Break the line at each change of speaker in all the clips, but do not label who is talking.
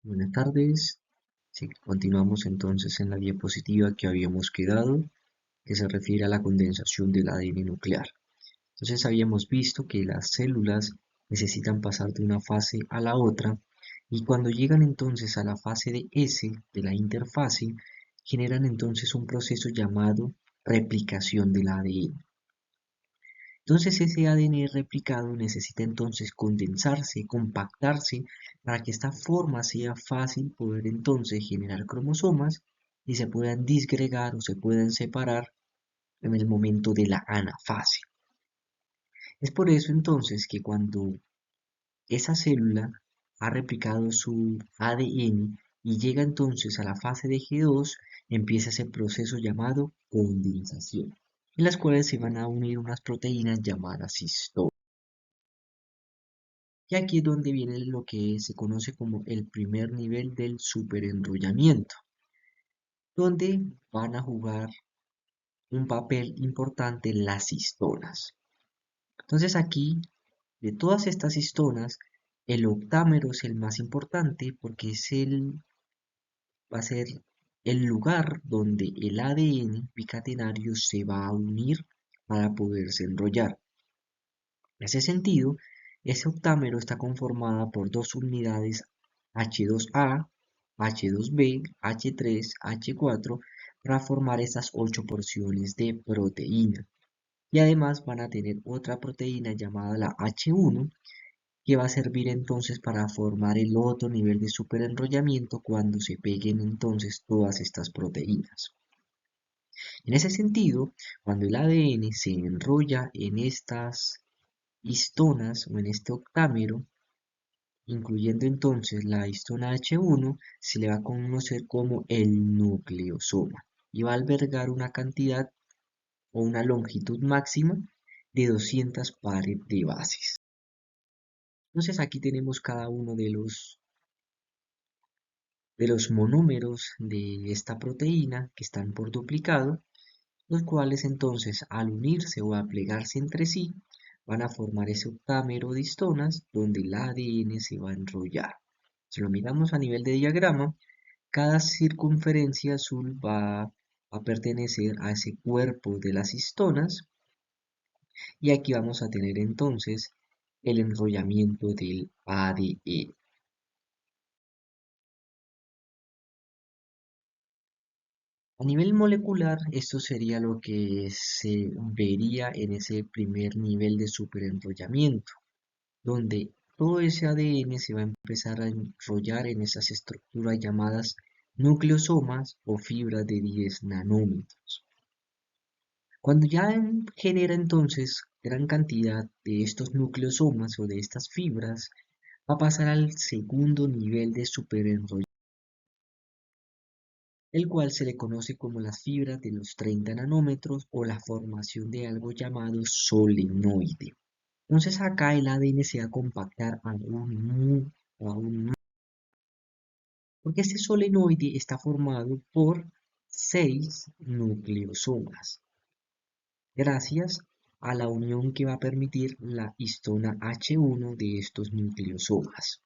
Buenas tardes. Sí, continuamos entonces en la diapositiva que habíamos quedado, que se refiere a la condensación del ADN nuclear. Entonces habíamos visto que las células necesitan pasar de una fase a la otra y cuando llegan entonces a la fase de S, de la interfase, generan entonces un proceso llamado replicación del ADN. Entonces ese ADN replicado necesita entonces condensarse, compactarse, para que esta forma sea fácil poder entonces generar cromosomas y se puedan disgregar o se puedan separar en el momento de la anafase. Es por eso entonces que cuando esa célula ha replicado su ADN y llega entonces a la fase de G2, empieza ese proceso llamado condensación, en las cuales se van a unir unas proteínas llamadas histonas. Y aquí es donde viene lo que se conoce como el primer nivel del superenrollamiento, donde van a jugar un papel importante las histonas. Entonces aquí, de todas estas histonas, el octámero es el más importante porque va a ser el lugar donde el ADN bicatenario se va a unir para poderse enrollar. En ese sentido, ese octámero está conformado por dos unidades H2A, H2B, H3, H4 para formar estas 8 porciones de proteína. Y además van a tener otra proteína llamada la H1 que va a servir entonces para formar el otro nivel de superenrollamiento cuando se peguen entonces todas estas proteínas. En ese sentido, cuando el ADN se enrolla en estas histonas o en este octámero, incluyendo entonces la histona H1, se le va a conocer como el nucleosoma y va a albergar una cantidad o una longitud máxima de 200 pares de bases. Entonces aquí tenemos cada uno de los monómeros de esta proteína que están por duplicado, los cuales entonces al unirse o a plegarse entre sí van a formar ese octámero de histonas donde el ADN se va a enrollar. Si lo miramos a nivel de diagrama, cada circunferencia azul va a pertenecer a ese cuerpo de las histonas y aquí vamos a tener entonces el enrollamiento del ADN. A nivel molecular, esto sería lo que se vería en ese primer nivel de superenrollamiento, donde todo ese ADN se va a empezar a enrollar en esas estructuras llamadas nucleosomas o fibras de 10 nanómetros. Cuando ya genera entonces gran cantidad de estos nucleosomas o de estas fibras, va a pasar al segundo nivel de superenrollamiento, el cual se le conoce como las fibras de los 30 nanómetros o la formación de algo llamado solenoide. Entonces acá el ADN se va a compactar aún más, porque este solenoide está formado por 6 nucleosomas, gracias a la unión que va a permitir la histona H1 de estos nucleosomas.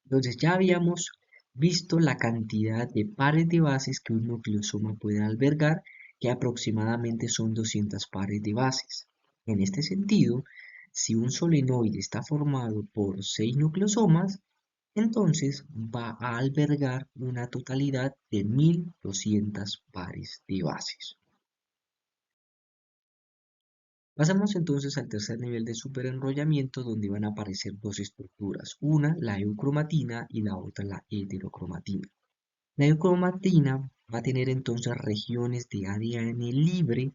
Entonces ya habíamos visto la cantidad de pares de bases que un nucleosoma puede albergar, que aproximadamente son 200 pares de bases. En este sentido, si un solenoide está formado por 6 nucleosomas, entonces va a albergar una totalidad de 1200 pares de bases. Pasamos entonces al tercer nivel de superenrollamiento donde van a aparecer dos estructuras, una la eucromatina y la otra la heterocromatina. La eucromatina va a tener entonces regiones de ADN libre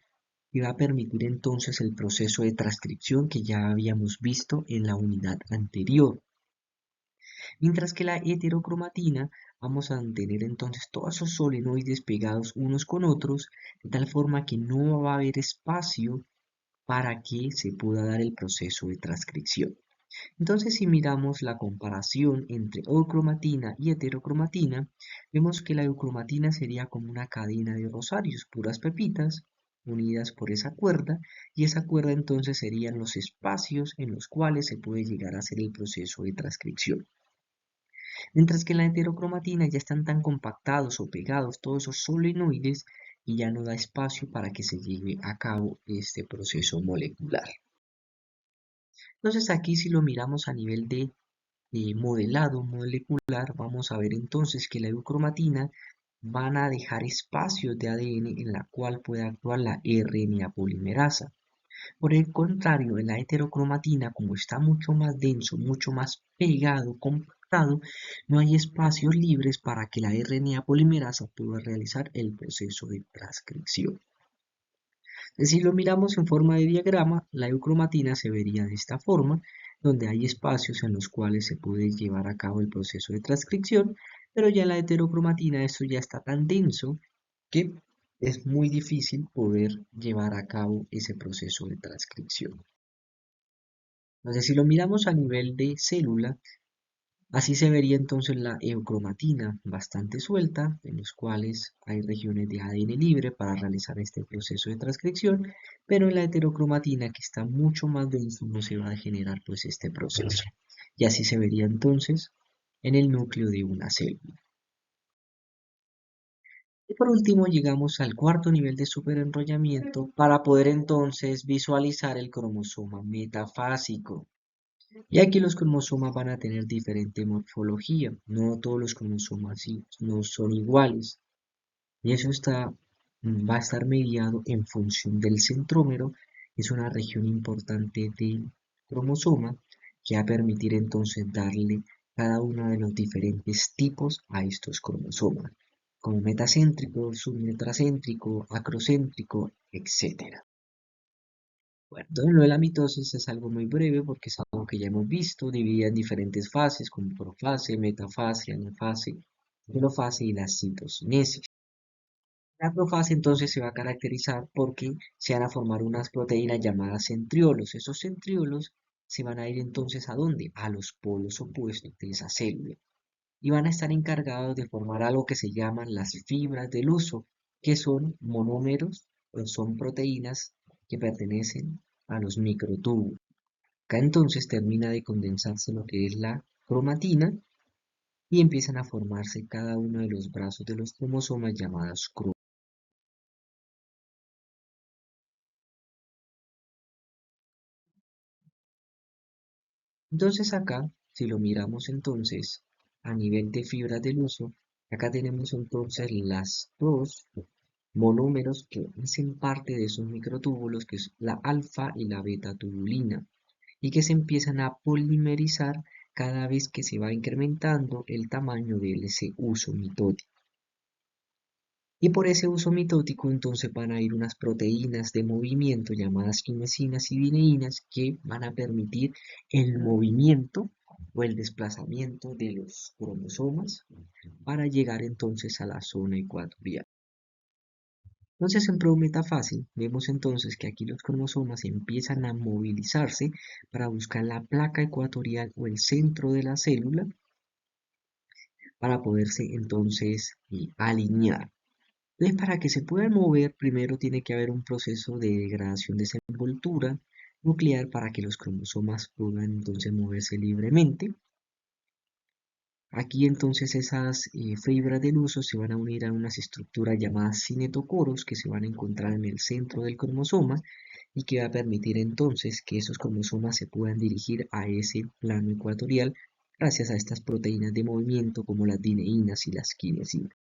y va a permitir entonces el proceso de transcripción que ya habíamos visto en la unidad anterior. Mientras que la heterocromatina vamos a tener entonces todos esos solenoides pegados unos con otros de tal forma que no va a haber espacio para que se pueda dar el proceso de transcripción. Entonces, si miramos la comparación entre eucromatina y heterocromatina, vemos que la eucromatina sería como una cadena de rosarios, puras pepitas, unidas por esa cuerda, y esa cuerda entonces serían los espacios en los cuales se puede llegar a hacer el proceso de transcripción. Mientras que en la heterocromatina ya están tan compactados o pegados todos esos solenoides y ya no da espacio para que se lleve a cabo este proceso molecular. Entonces aquí si lo miramos a nivel de modelado molecular, vamos a ver entonces que la eucromatina van a dejar espacios de ADN en la cual puede actuar la RNA polimerasa. Por el contrario, en la heterocromatina, como está mucho más denso, mucho más pegado, compactado, no hay espacios libres para que la RNA polimerasa pueda realizar el proceso de transcripción. Si lo miramos en forma de diagrama, la eucromatina se vería de esta forma, donde hay espacios en los cuales se puede llevar a cabo el proceso de transcripción, pero ya en la heterocromatina esto ya está tan denso que es muy difícil poder llevar a cabo ese proceso de transcripción. Entonces, si lo miramos a nivel de célula, así se vería entonces la eucromatina bastante suelta, en los cuales hay regiones de ADN libre para realizar este proceso de transcripción, pero en la heterocromatina, que está mucho más denso, no se va a generar pues este proceso. Y así se vería entonces en el núcleo de una célula. Y por último llegamos al cuarto nivel de superenrollamiento para poder entonces visualizar el cromosoma metafásico. Y aquí los cromosomas van a tener diferente morfología, no todos los cromosomas no son iguales. Y eso va a estar mediado en función del centrómero, que es una región importante del cromosoma, que va a permitir entonces darle cada uno de los diferentes tipos a estos cromosomas, como metacéntrico, submetracéntrico, acrocéntrico, etc. Bueno, entonces lo de la mitosis es algo muy breve porque es algo que ya hemos visto, dividida en diferentes fases como profase, metafase, anafase, telofase y la citocinesis. La profase entonces se va a caracterizar porque se van a formar unas proteínas llamadas centriolos. Esos centriolos se van a ir entonces ¿a dónde? A los polos opuestos de esa célula. Y van a estar encargados de formar algo que se llaman las fibras del uso, que son monómeros o son proteínas que pertenecen a los microtúbulos. Acá entonces termina de condensarse lo que es la cromatina y empiezan a formarse cada uno de los brazos de los cromosomas llamados cromosomas. Entonces acá, si lo miramos entonces a nivel de fibras del uso, acá tenemos entonces las dos monómeros que hacen parte de esos microtúbulos, que es la alfa y la beta tubulina, y que se empiezan a polimerizar cada vez que se va incrementando el tamaño de ese uso mitótico. Y por ese uso mitótico entonces van a ir unas proteínas de movimiento llamadas quinesinas y dineínas que van a permitir el movimiento o el desplazamiento de los cromosomas para llegar entonces a la zona ecuatorial. Entonces en prometafase vemos entonces que aquí los cromosomas empiezan a movilizarse para buscar la placa ecuatorial o el centro de la célula para poderse entonces alinear. Entonces, para que se puedan mover, primero tiene que haber un proceso de degradación de esa envoltura nuclear para que los cromosomas puedan entonces moverse libremente. Aquí entonces esas fibras del uso se van a unir a unas estructuras llamadas cinetocoros que se van a encontrar en el centro del cromosoma y que va a permitir entonces que esos cromosomas se puedan dirigir a ese plano ecuatorial gracias a estas proteínas de movimiento como las dineínas y las quinesinas.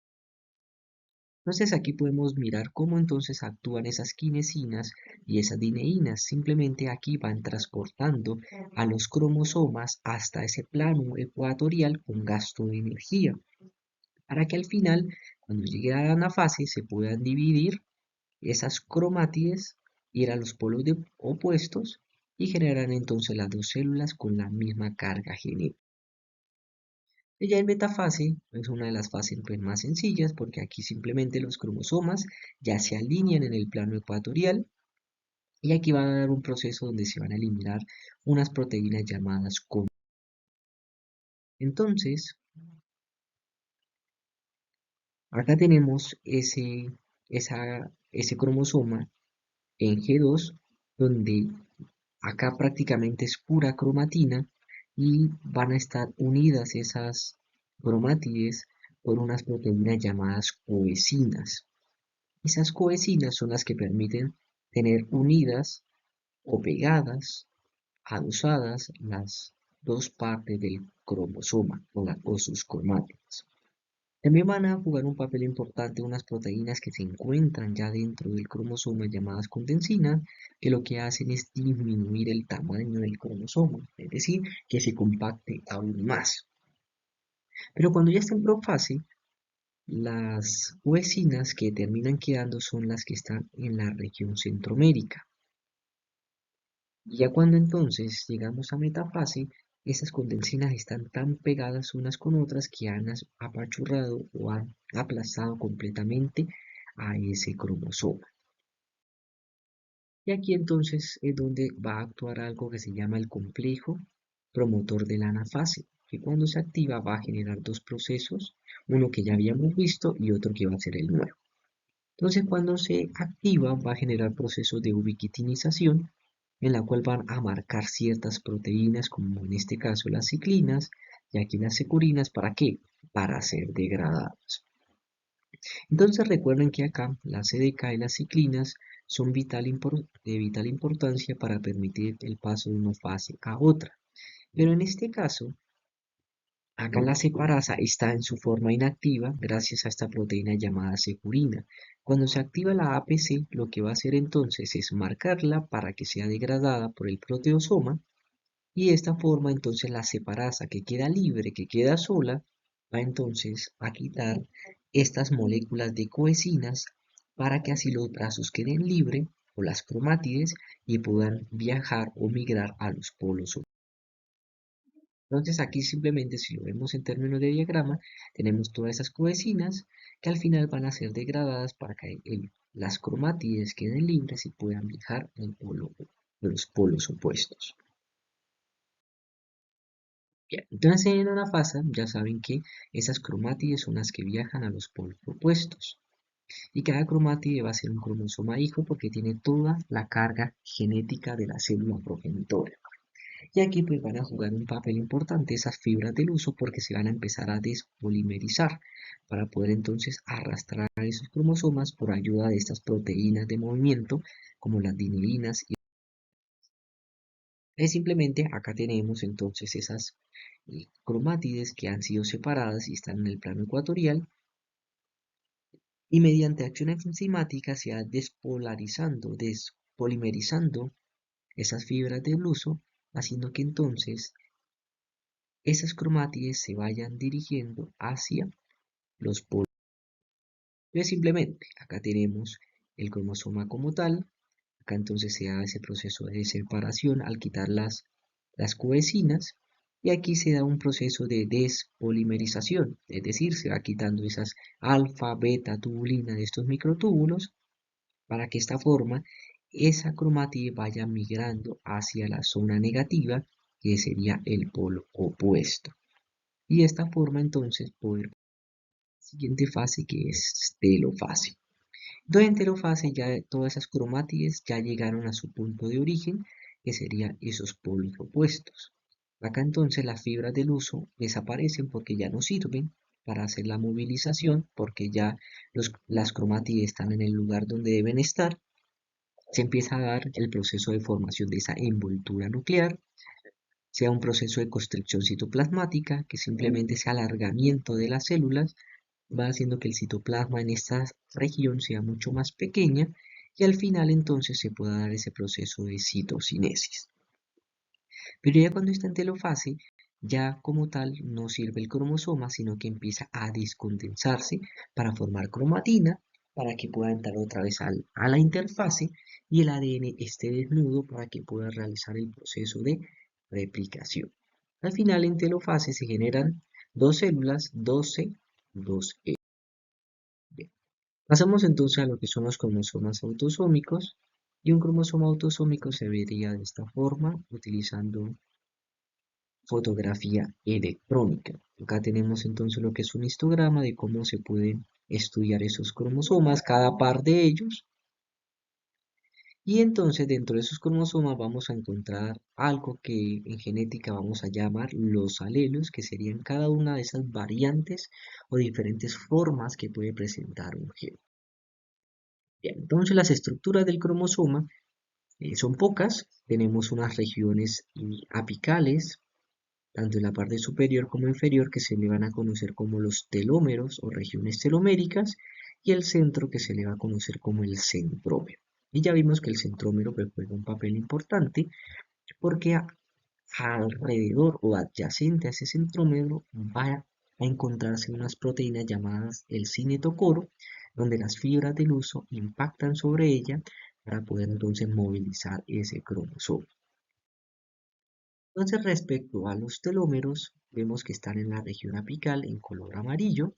Entonces aquí podemos mirar cómo entonces actúan esas quinesinas y esas dineínas. Simplemente aquí van transportando a los cromosomas hasta ese plano ecuatorial con gasto de energía, para que al final, cuando llegue a la anafase, se puedan dividir esas cromátides, ir a los polos opuestos y generar entonces las dos células con la misma carga genética. Y ya en metafase es una de las fases pues, más sencillas porque aquí simplemente los cromosomas ya se alinean en el plano ecuatorial y aquí va a dar un proceso donde se van a eliminar unas proteínas llamadas con. Entonces, acá tenemos ese cromosoma en G2 donde acá prácticamente es pura cromatina y van a estar unidas esas cromátides por unas proteínas llamadas coecinas. Esas coecinas son las que permiten tener unidas o pegadas, adosadas, las dos partes del cromosoma o sus cromátides. También van a jugar un papel importante unas proteínas que se encuentran ya dentro del cromosoma llamadas condensinas, que lo que hacen es disminuir el tamaño del cromosoma, es decir, que se compacte aún más. Pero cuando ya está en profase, las uesinas que terminan quedando son las que están en la región centromérica. Y ya cuando entonces llegamos a metafase, esas condensinas están tan pegadas unas con otras que han apachurrado o han aplastado completamente a ese cromosoma. Y aquí entonces es donde va a actuar algo que se llama el complejo promotor de la anafase, que cuando se activa va a generar dos procesos, uno que ya habíamos visto y otro que va a ser el nuevo. Entonces cuando se activa va a generar procesos de ubiquitinización en la cual van a marcar ciertas proteínas, como en este caso las ciclinas y aquí las securinas, ¿para qué? Para ser degradadas. Entonces recuerden que acá la CDK y las ciclinas son de vital importancia para permitir el paso de una fase a otra. Pero en este caso, acá la separasa está en su forma inactiva gracias a esta proteína llamada securina. Cuando se activa la APC, lo que va a hacer entonces es marcarla para que sea degradada por el proteosoma y de esta forma entonces la separasa que queda libre, que queda sola, va entonces a quitar estas moléculas de coecinas para que así los brazos queden libres o las cromátides y puedan viajar o migrar a los polos. Entonces aquí simplemente si lo vemos en términos de diagrama, tenemos todas esas coecinas que al final van a ser degradadas para que las cromátides queden libres y puedan viajar en los polos opuestos. Bien, entonces en una fase ya saben que esas cromátides son las que viajan a los polos opuestos. Y cada cromátide va a ser un cromosoma hijo porque tiene toda la carga genética de la célula progenitora. Y aquí pues van a jugar un papel importante esas fibras del uso porque se van a empezar a despolimerizar para poder entonces arrastrar esos cromosomas por ayuda de estas proteínas de movimiento como las dinerinas y simplemente acá tenemos entonces esas cromátides que han sido separadas y están en el plano ecuatorial y mediante acciones enzimáticas se va despolimerizando esas fibras del uso, haciendo que entonces esas cromátides se vayan dirigiendo hacia los polos. Entonces simplemente acá tenemos el cromosoma como tal, acá entonces se da ese proceso de separación al quitar las coecinas y aquí se da un proceso de despolimerización, es decir, se va quitando esas alfa, beta, tubulina de estos microtúbulos para que esta forma esa cromátide vaya migrando hacia la zona negativa que sería el polo opuesto. Y de esta forma entonces poder la siguiente fase que es telofase. Entonces en telofase ya todas esas cromátides ya llegaron a su punto de origen, que serían esos polos opuestos. Acá entonces las fibras del uso desaparecen porque ya no sirven para hacer la movilización, porque ya las cromátides están en el lugar donde deben estar. Se empieza a dar el proceso de formación de esa envoltura nuclear, sea un proceso de constricción citoplasmática, que simplemente ese alargamiento de las células va haciendo que el citoplasma en esta región sea mucho más pequeña y al final entonces se pueda dar ese proceso de citocinesis. Pero ya cuando está en telofase, ya como tal no sirve el cromosoma, sino que empieza a descondensarse para formar cromatina, para que pueda entrar otra vez a la interfase y el ADN esté desnudo para que pueda realizar el proceso de replicación. Al final en telofase se generan dos células, 12, 2E. Bien. Pasamos entonces a lo que son los cromosomas autosómicos y un cromosoma autosómico se vería de esta forma utilizando fotografía electrónica. Acá tenemos entonces lo que es un histograma de cómo se pueden estudiar esos cromosomas, cada par de ellos. Y entonces dentro de esos cromosomas vamos a encontrar algo que en genética vamos a llamar los alelos, que serían cada una de esas variantes o diferentes formas que puede presentar un gen. Bien, entonces las estructuras del cromosoma son pocas, tenemos unas regiones apicales, tanto en la parte superior como inferior, que se le van a conocer como los telómeros o regiones teloméricas, y el centro que se le va a conocer como el centrómero. Y ya vimos que el centrómero pues, juega un papel importante porque alrededor o adyacente a ese centrómero va a encontrarse unas proteínas llamadas el cinetocoro, donde las fibras del huso impactan sobre ella para poder entonces movilizar ese cromosoma. Entonces, respecto a los telómeros, vemos que están en la región apical en color amarillo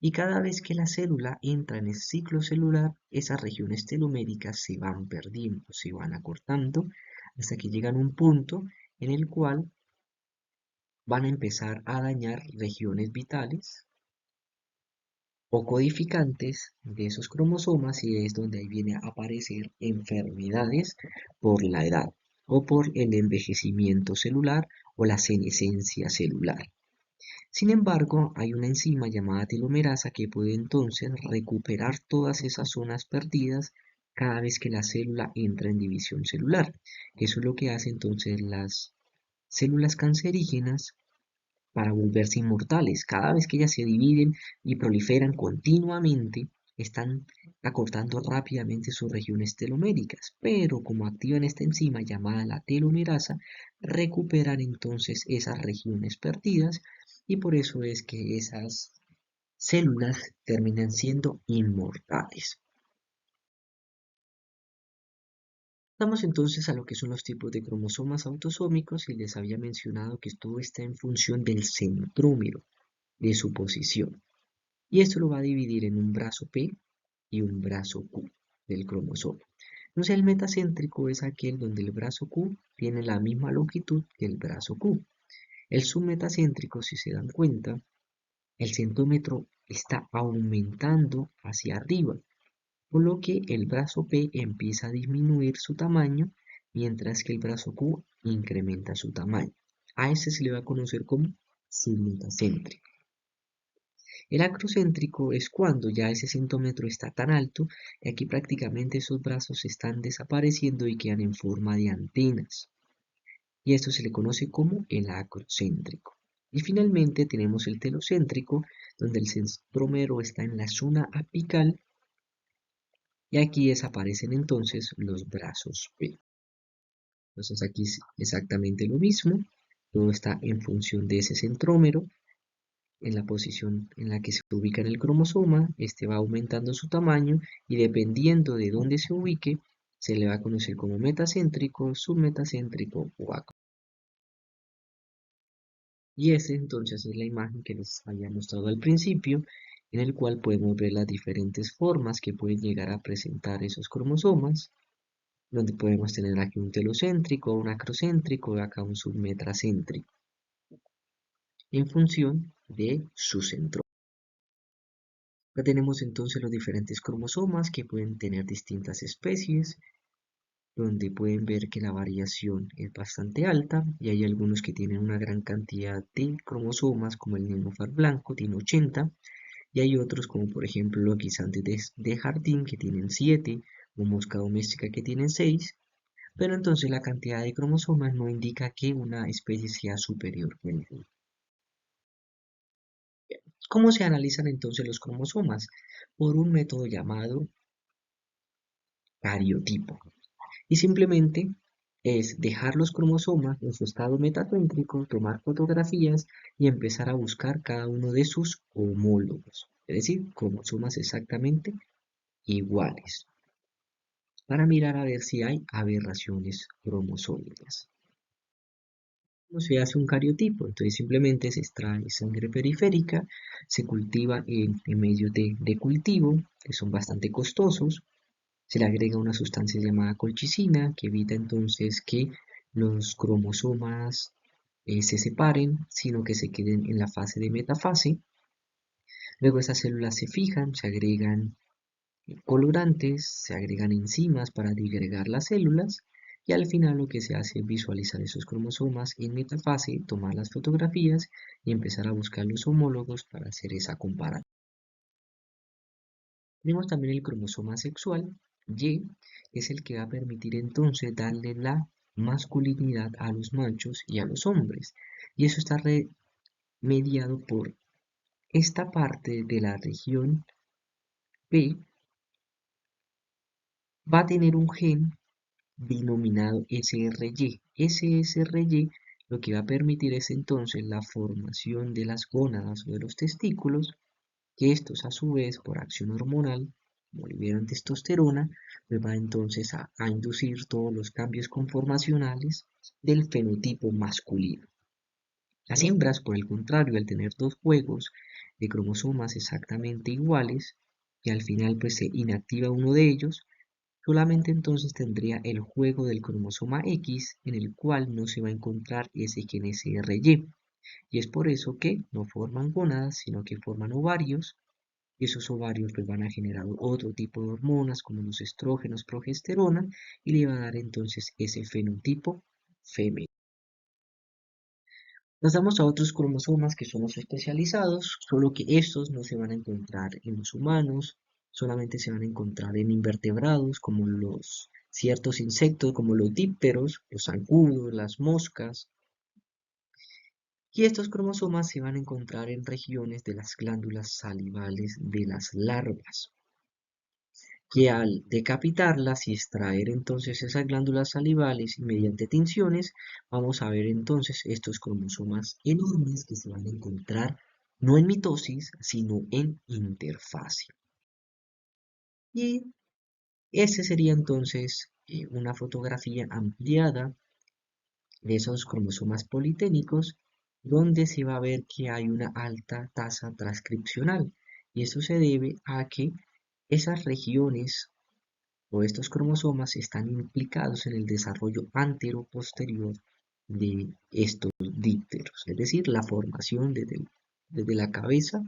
y cada vez que la célula entra en el ciclo celular, esas regiones teloméricas se van perdiendo, se van acortando hasta que llegan a un punto en el cual van a empezar a dañar regiones vitales o codificantes de esos cromosomas y es donde ahí viene a aparecer enfermedades por la edad o por el envejecimiento celular o la senescencia celular. Sin embargo, hay una enzima llamada telomerasa que puede entonces recuperar todas esas zonas perdidas cada vez que la célula entra en división celular. Eso es lo que hace entonces las células cancerígenas para volverse inmortales. Cada vez que ellas se dividen y proliferan continuamente, están acortando rápidamente sus regiones teloméricas, pero como activan esta enzima llamada la telomerasa, recuperan entonces esas regiones perdidas y por eso es que esas células terminan siendo inmortales. Vamos entonces a lo que son los tipos de cromosomas autosómicos y les había mencionado que todo está en función del centrómero, de su posición. Y esto lo va a dividir en un brazo P y un brazo Q del cromosoma. Entonces el metacéntrico es aquel donde el brazo Q tiene la misma longitud que el brazo Q. El submetacéntrico, si se dan cuenta, el centómetro está aumentando hacia arriba, por lo que el brazo P empieza a disminuir su tamaño, mientras que el brazo Q incrementa su tamaño. A ese se le va a conocer como submetacéntrico. El acrocéntrico es cuando ya ese centómetro está tan alto que aquí prácticamente esos brazos están desapareciendo y quedan en forma de antenas. Y esto se le conoce como el acrocéntrico. Y finalmente tenemos el telocéntrico, donde el centrómero está en la zona apical y aquí desaparecen entonces los brazos P. Entonces aquí es exactamente lo mismo, todo está en función de ese centrómero en la posición en la que se ubica en el cromosoma, este va aumentando su tamaño y dependiendo de dónde se ubique, se le va a conocer como metacéntrico, submetacéntrico o acro. Y esa entonces es la imagen que les había mostrado al principio, en el cual podemos ver las diferentes formas que pueden llegar a presentar esos cromosomas, donde podemos tener aquí un telocéntrico, un acrocéntrico y acá un submetacéntrico, en función de su centro. Acá tenemos entonces los diferentes cromosomas que pueden tener distintas especies, donde pueden ver que la variación es bastante alta y hay algunos que tienen una gran cantidad de cromosomas, como el nenúfar blanco, tiene 80, y hay otros como por ejemplo los guisantes de jardín que tienen 7, o mosca doméstica que tienen 6, pero entonces la cantidad de cromosomas no indica que una especie sea superior que otra. ¿Cómo se analizan entonces los cromosomas? Por un método llamado cariotipo. Y simplemente es dejar los cromosomas en su estado metacéntrico, tomar fotografías y empezar a buscar cada uno de sus homólogos, es decir, cromosomas exactamente iguales, para mirar a ver si hay aberraciones cromosómicas. ¿Cómo se hace un cariotipo? Entonces simplemente se extrae sangre periférica, se cultiva en medios de cultivo, que son bastante costosos, se le agrega una sustancia llamada colchicina que evita entonces que los cromosomas se separen, sino que se queden en la fase de metafase. Luego esas células se fijan, se agregan colorantes, se agregan enzimas para digregar las células y al final lo que se hace es visualizar esos cromosomas en metafase, tomar las fotografías y empezar a buscar los homólogos para hacer esa comparación. Tenemos también el cromosoma sexual, Y, es el que va a permitir entonces darle la masculinidad a los machos y a los hombres. Y eso está mediado por esta parte de la región P, va a tener un gen denominado SRY. Ese SRY lo que va a permitir es entonces la formación de las gónadas o de los testículos, que estos a su vez por acción hormonal, como liberan testosterona, pues va entonces a inducir todos los cambios conformacionales del fenotipo masculino. Las hembras, por el contrario, al tener dos juegos de cromosomas exactamente iguales, y al final pues se inactiva uno de ellos, solamente entonces tendría el juego del cromosoma X en el cual no se va a encontrar ese gen SRY. Y es por eso que no forman gónadas, sino que forman ovarios, y esos ovarios pues van a generar otro tipo de hormonas como los estrógenos, progesterona, y le va a dar entonces ese fenotipo femenino. Pasamos a otros cromosomas que son los especializados, solo que estos no se van a encontrar en los humanos, solamente se van a encontrar en invertebrados como los ciertos insectos como los dípteros, los zancudos, las moscas. Y estos cromosomas se van a encontrar en regiones de las glándulas salivales de las larvas, que al decapitarlas y extraer entonces esas glándulas salivales y mediante tinciones, vamos a ver entonces estos cromosomas enormes que se van a encontrar no en mitosis, sino en interfase. Y ese sería entonces una fotografía ampliada de esos cromosomas politénicos, donde se va a ver que hay una alta tasa transcripcional. Y eso se debe a que esas regiones o estos cromosomas están implicados en el desarrollo antero-posterior de estos dípteros, es decir, la formación desde la cabeza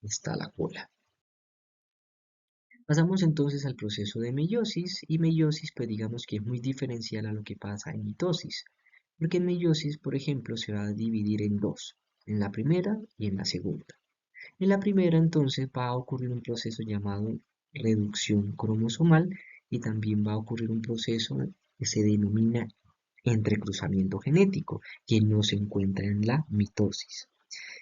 hasta la cola. Pasamos entonces al proceso de meiosis y meiosis pues digamos que es muy diferencial a lo que pasa en mitosis, porque en meiosis por ejemplo se va a dividir en dos, en la primera y en la segunda. En la primera entonces va a ocurrir un proceso llamado reducción cromosomal y también va a ocurrir un proceso que se denomina entrecruzamiento genético, que no se encuentra en la mitosis.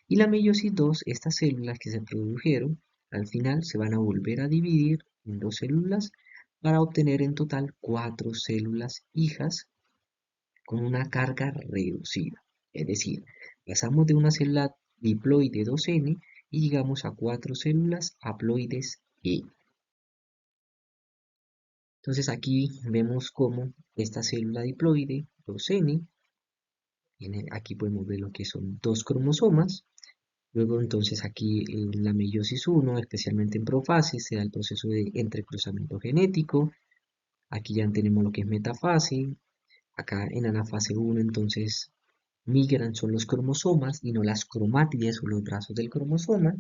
Y la meiosis 2, estas células que se produjeron, al final se van a volver a dividir en dos células para obtener en total 4 células hijas con una carga reducida. Es decir, pasamos de una célula diploide 2N y llegamos a 4 células haploides E. Entonces aquí vemos cómo esta célula diploide 2N, aquí podemos ver lo que son dos cromosomas. Luego entonces aquí en la meiosis 1, especialmente en profase, se da el proceso de entrecruzamiento genético. Aquí ya tenemos lo que es metafase. Acá en anafase 1 entonces migran son los cromosomas y no las cromátides o los brazos del cromosoma.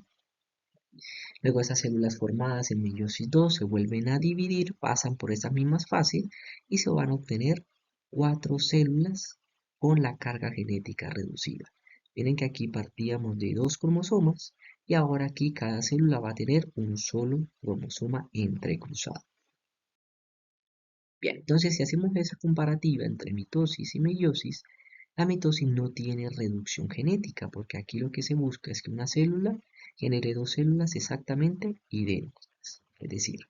Luego esas células formadas en meiosis 2 se vuelven a dividir, pasan por estas mismas fases y se van a obtener 4 células con la carga genética reducida. Miren que aquí partíamos de dos cromosomas y ahora aquí cada célula va a tener un solo cromosoma entrecruzado. Bien, entonces si hacemos esa comparativa entre mitosis y meiosis, la mitosis no tiene reducción genética, porque aquí lo que se busca es que una célula genere dos células exactamente idénticas. Es decir,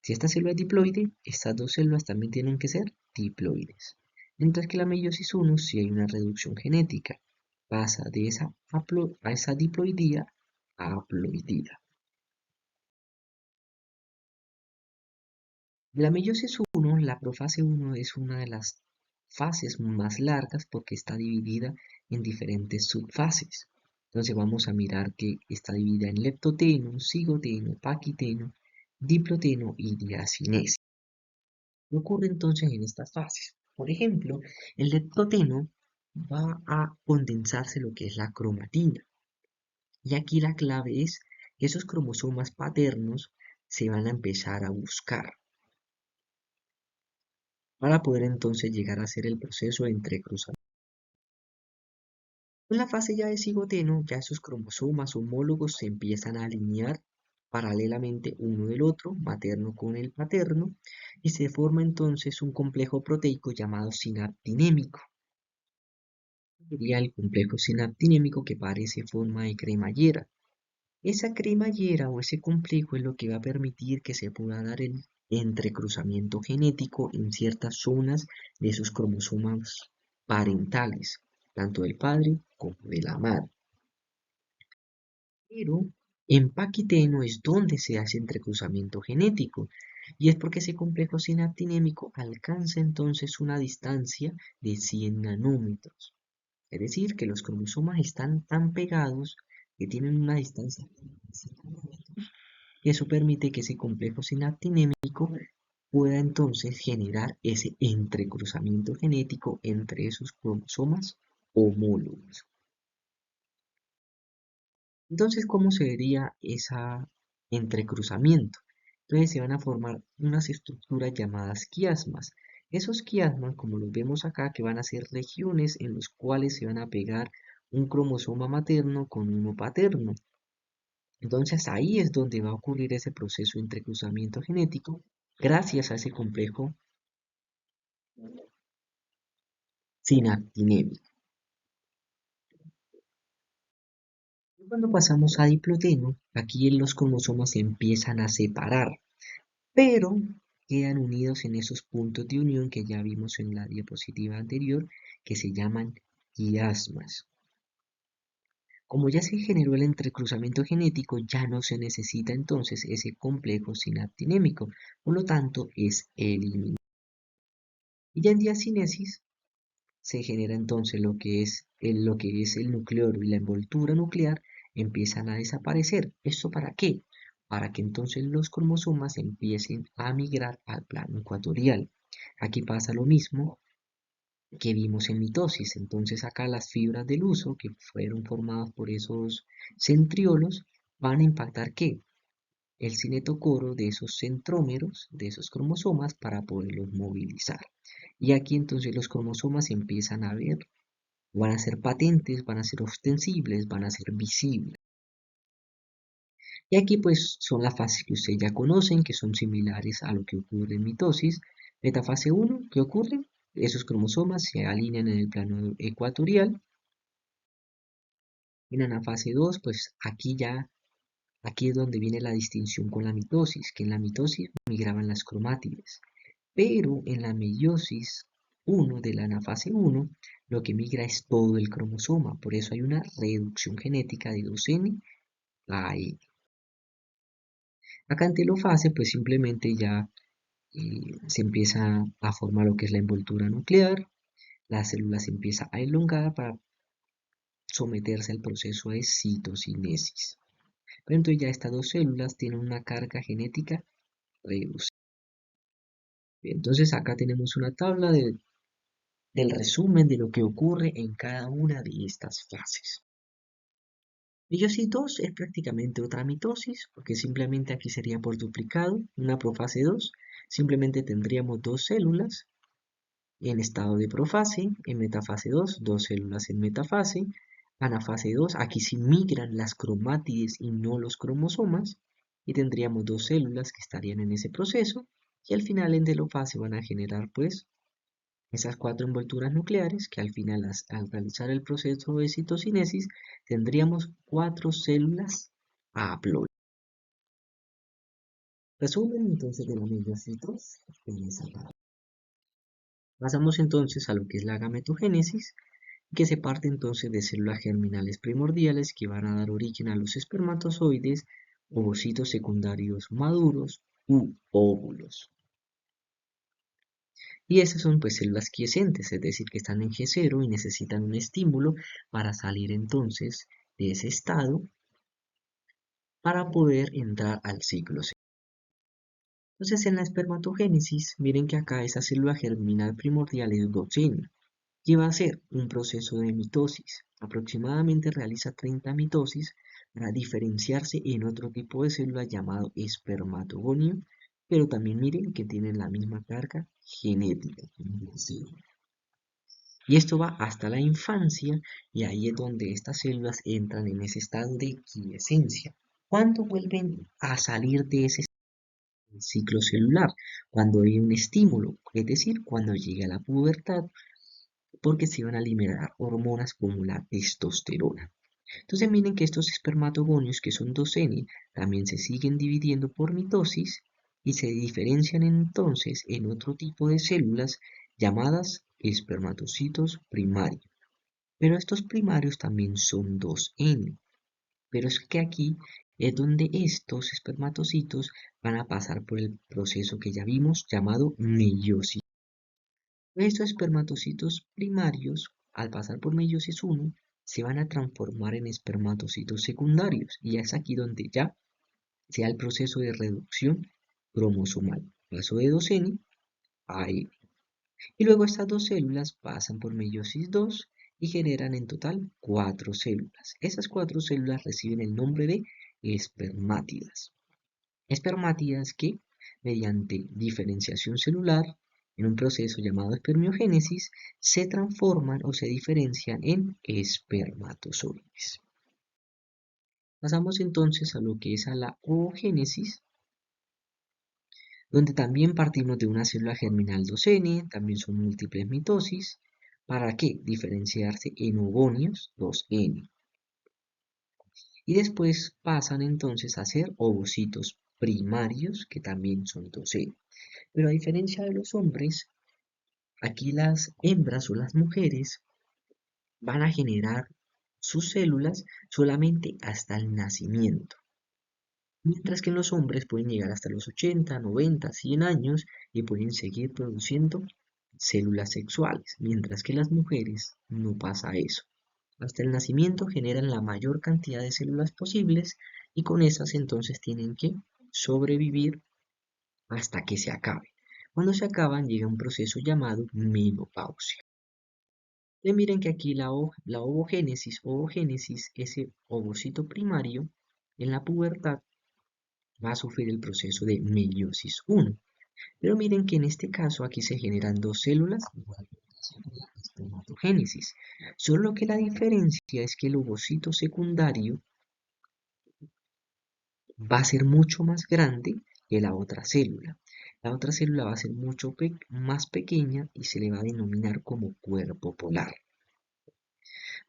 si esta célula es diploide, estas dos células también tienen que ser diploides. Mientras que la meiosis 1 sí hay una reducción genética. Pasa de esa diploidía a haploidía. La meiosis 1, la profase 1, es una de las fases más largas porque está dividida en diferentes subfases. Entonces vamos a mirar que está dividida en leptoteno, cigoteno, paquiteno, diploteno y diacinese. ¿Qué ocurre entonces en estas fases? Por ejemplo, el leptoteno va a condensarse lo que es la cromatina. Y aquí la clave es que esos cromosomas paternos se van a empezar a buscar para poder entonces llegar a hacer el proceso de entrecruzamiento. En la fase ya de cigoteno, ya esos cromosomas homólogos se empiezan a alinear paralelamente uno del otro, materno con el paterno, y se forma entonces un complejo proteico llamado sinaptinémico. Sería el complejo sinaptinémico que parece forma de cremallera. Esa cremallera o ese complejo es lo que va a permitir que se pueda dar el entrecruzamiento genético en ciertas zonas de esos cromosomas parentales, tanto del padre como de la madre. Pero en Paquiteno es donde se hace entrecruzamiento genético, y es porque ese complejo sinaptinémico alcanza entonces una distancia de 100 nanómetros. Es decir, que los cromosomas están tan pegados que tienen una distancia de 100 nanómetros, y eso permite que ese complejo sinaptinémico pueda entonces generar ese entrecruzamiento genético entre esos cromosomas homólogos. Entonces, ¿cómo se vería ese entrecruzamiento? Entonces se van a formar unas estructuras llamadas quiasmas. Esos quiasmas, como los vemos acá, que van a ser regiones en los cuales se van a pegar un cromosoma materno con uno paterno. Entonces ahí es donde va a ocurrir ese proceso de entrecruzamiento genético gracias a ese complejo sinaptinémico. Cuando pasamos a diploteno, aquí los cromosomas se empiezan a separar, pero quedan unidos en esos puntos de unión que ya vimos en la diapositiva anterior, que se llaman quiasmas. Como ya se generó el entrecruzamiento genético, ya no se necesita entonces ese complejo sinaptinémico, por lo tanto es eliminado. Y ya en diacinesis se genera entonces lo que es el nucleolo y la envoltura nuclear empiezan a desaparecer. ¿Esto para qué? Para que entonces los cromosomas empiecen a migrar al plano ecuatorial. Aquí pasa lo mismo que vimos en mitosis. Entonces acá las fibras del huso que fueron formadas por esos centriolos van a impactar ¿qué? El cinetocoro de esos centrómeros, de esos cromosomas, para poderlos movilizar. Y aquí entonces los cromosomas empiezan a ver, van a ser patentes, van a ser ostensibles, van a ser visibles. Y aquí pues son las fases que ustedes ya conocen, que son similares a lo que ocurre en mitosis. Metafase 1, ¿qué ocurre? Esos cromosomas se alinean en el plano ecuatorial. En anafase 2, pues aquí es donde viene la distinción con la mitosis, que en la mitosis migraban las cromátides. Pero en la meiosis 1 de la anafase 1, lo que migra es todo el cromosoma, por eso hay una reducción genética de 2N a N. Acá en telofase, pues simplemente ya se empieza a formar lo que es la envoltura nuclear, la célula se empieza a elongar para someterse al proceso de citocinesis. Pero entonces ya estas dos células tienen una carga genética reducida. Entonces acá tenemos una tabla del resumen de lo que ocurre en cada una de estas fases. Meiosis 2 es prácticamente otra mitosis, porque simplemente aquí sería por duplicado, una profase 2, simplemente tendríamos dos células en estado de profase, en metafase 2, dos células en metafase, anafase 2, aquí sí migran las cromátides y no los cromosomas, y tendríamos dos células que estarían en ese proceso, y al final en telofase van a generar pues esas cuatro envolturas nucleares que al final al realizar el proceso de citocinesis tendríamos cuatro células haploides. Resumen entonces de la meiosis 2 en esa parte. Pasamos entonces a lo que es la gametogénesis, que se parte entonces de células germinales primordiales que van a dar origen a los espermatozoides, ovocitos secundarios maduros u óvulos. Y esas son pues células quiescentes, es decir, que están en G0 y necesitan un estímulo para salir entonces de ese estado para poder entrar al ciclo C. Entonces en la espermatogénesis, miren que acá esa célula germinal primordial es 2N. que va a ser un proceso de mitosis. Aproximadamente realiza 30 mitosis para diferenciarse en otro tipo de célula llamado espermatogonio, pero también miren que tienen la misma carga genética. Y esto va hasta la infancia y ahí es donde estas células entran en ese estado de quiescencia. ¿Cuándo vuelven a salir de ese ciclo celular? Cuando hay un estímulo, es decir, cuando llega la pubertad, porque se van a liberar hormonas como la testosterona. Entonces miren que estos espermatogonios, que son 2N, también se siguen dividiendo por mitosis y se diferencian entonces en otro tipo de células llamadas espermatocitos primarios. Pero estos primarios también son 2N. Pero es que aquí es donde estos espermatocitos van a pasar por el proceso que ya vimos llamado meiosis. Estos espermatocitos primarios, al pasar por meiosis 1, se van a transformar en espermatocitos secundarios y es aquí donde ya se da el proceso de reducción cromosomal. Paso de 2N a E. Y luego estas dos células pasan por meiosis 2 y generan en total 4 células. Esas 4 células reciben el nombre de espermátidas. Espermátidas que, mediante diferenciación celular, en un proceso llamado espermiogénesis, se transforman o se diferencian en espermatozoides. Pasamos entonces a lo que es a la oogénesis, donde también partimos de una célula germinal 2N, también son múltiples mitosis. ¿Para qué? Diferenciarse en ovonios 2N. Y después pasan entonces a ser ovocitos primarios, que también son 2N. Pero a diferencia de los hombres, aquí las hembras o las mujeres van a generar sus células solamente hasta el nacimiento. Mientras que en los hombres pueden llegar hasta los 80, 90, 100 años y pueden seguir produciendo células sexuales, mientras que las mujeres no pasa eso. Hasta el nacimiento generan la mayor cantidad de células posibles y con esas entonces tienen que sobrevivir hasta que se acabe. Cuando se acaban llega un proceso llamado menopausia. Y miren que aquí la ovogénesis, ese ovocito primario, en la pubertad va a sufrir el proceso de meiosis 1. Pero miren que en este caso aquí se generan dos células igual que la espermatogénesis. Solo que la diferencia es que el ovocito secundario va a ser mucho más grande que la otra célula. La otra célula va a ser mucho más pequeña y se le va a denominar como cuerpo polar.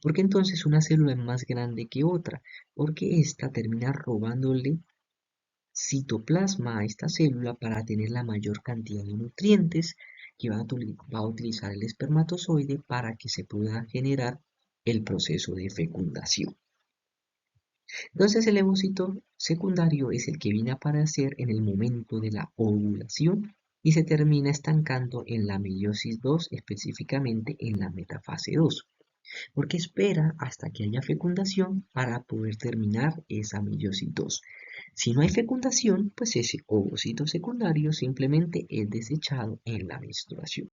Porque entonces una célula es más grande que otra, porque ésta termina robándole citoplasma a esta célula para tener la mayor cantidad de nutrientes que va a utilizar el espermatozoide para que se pueda generar el proceso de fecundación. Entonces el ovocito secundario es el que viene a aparecer en el momento de la ovulación y se termina estancando en la meiosis 2, específicamente en la metafase 2, porque espera hasta que haya fecundación para poder terminar esa meiosis 2. Si no hay fecundación, pues ese ovocito secundario simplemente es desechado en la menstruación.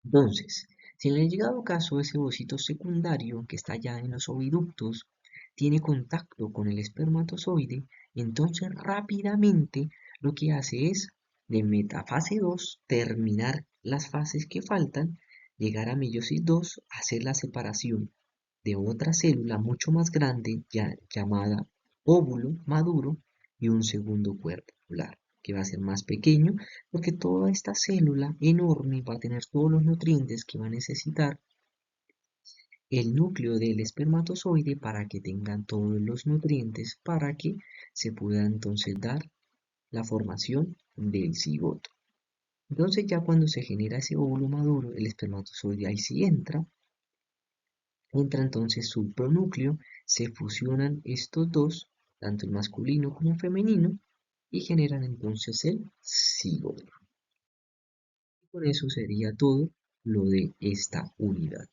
Entonces, si en el llegado caso ese ovocito secundario que está ya en los oviductos tiene contacto con el espermatozoide, entonces rápidamente lo que hace es de metafase 2 terminar las fases que faltan, llegar a meiosis 2, hacer la separación de otra célula mucho más grande llamada óvulo maduro y un segundo cuerpo polar que va a ser más pequeño porque toda esta célula enorme va a tener todos los nutrientes que va a necesitar el núcleo del espermatozoide para que tengan todos los nutrientes para que se pueda entonces dar la formación del cigoto. Entonces ya cuando se genera ese óvulo maduro, el espermatozoide ahí sí entra entonces su pronúcleo, se fusionan estos dos, tanto el masculino como el femenino, y generan entonces el cigoto. Con eso sería todo lo de esta unidad.